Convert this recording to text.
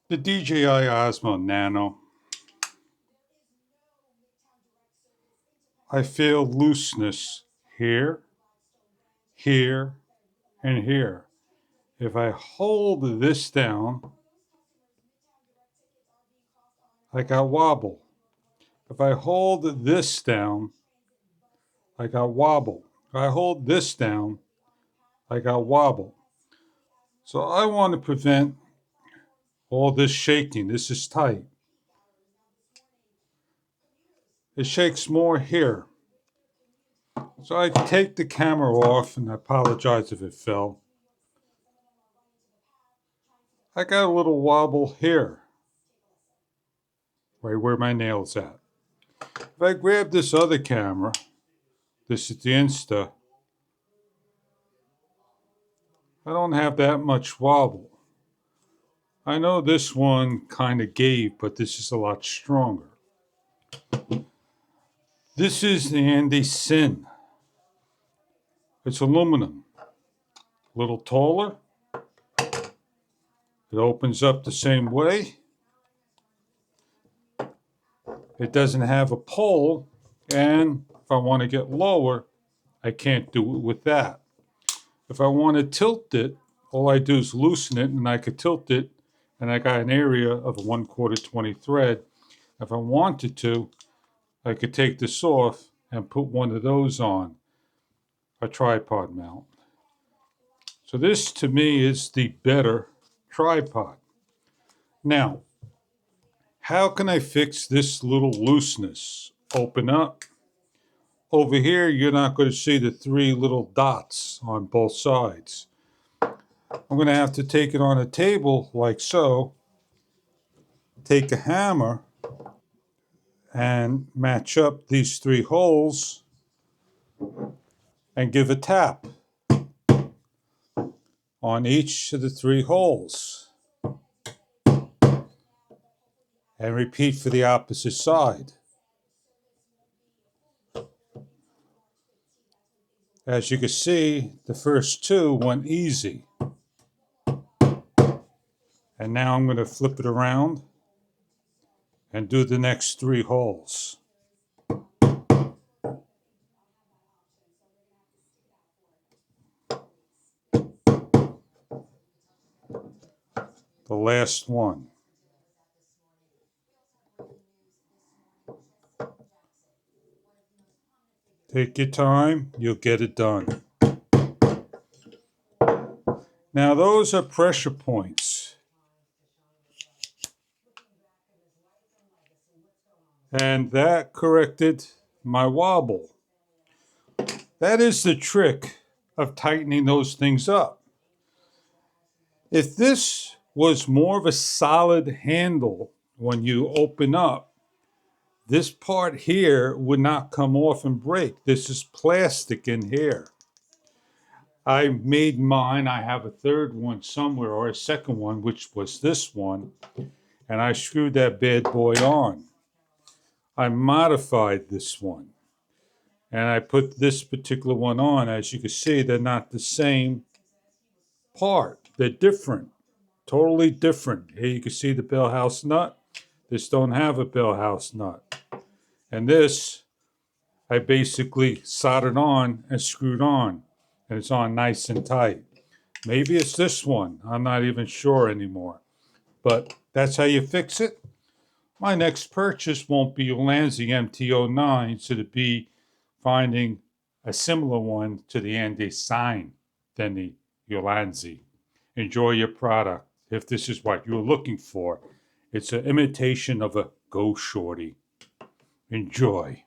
The DJI Osmo Nano. I feel looseness here, here, and here. If I hold this down, I got wobble. If I hold this down, I got wobble. If I hold this down, I got wobble. So I want to prevent all this shaking. This is tight. It shakes more here. So I take the camera off, and I apologize if it fell. I got a little wobble here, right where my nail's at. If I grab this other camera, this is the Insta, I don't have that much wobble. I know this one kind of gave, but this is a lot stronger. This is the Andy Sin. It's aluminum. A little taller. It opens up the same way. It doesn't have a pole, and if I want to get lower, I can't do it with that. If I want to tilt it, all I do is loosen it, and I could tilt it, and I got an area of a 1/4 20 thread. If I wanted to, I could take this off and put one of those on, a tripod mount. So this, to me, is the better tripod. Now, how can I fix this little looseness? Open up. Over here, you're not going to see the 3 little dots on both sides. I'm going to have to take it on a table like so, take a hammer, and match up these 3 holes and give a tap on each of the 3 holes. And repeat for the opposite side. As you can see, the first 2 went easy. And now I'm going to flip it around and do the next 3 holes. The last one. Take your time, you'll get it done. Now those are pressure points. And that corrected my wobble. That is the trick of tightening those things up. If this was more of a solid handle when you open up, this part here would not come off and break. This is plastic in here. I made mine. I have a 3rd one somewhere, or a 2nd one, which was this one. And I screwed that bad boy on. I modified this one. And I put this particular one on. As you can see, they're not the same part. They're different. Totally different. Here you can see the bell house nut. This don't have a bell house nut. And this, I basically soldered on and screwed on. And it's on nice and tight. Maybe it's this one. I'm not even sure anymore. But that's how you fix it. My next purchase won't be Ulanzi MT-09. So to be finding a similar one to the Andy Sign than the Ulanzi. Enjoy your product if this is what you're looking for. It's an imitation of a Go Shorty. Enjoy.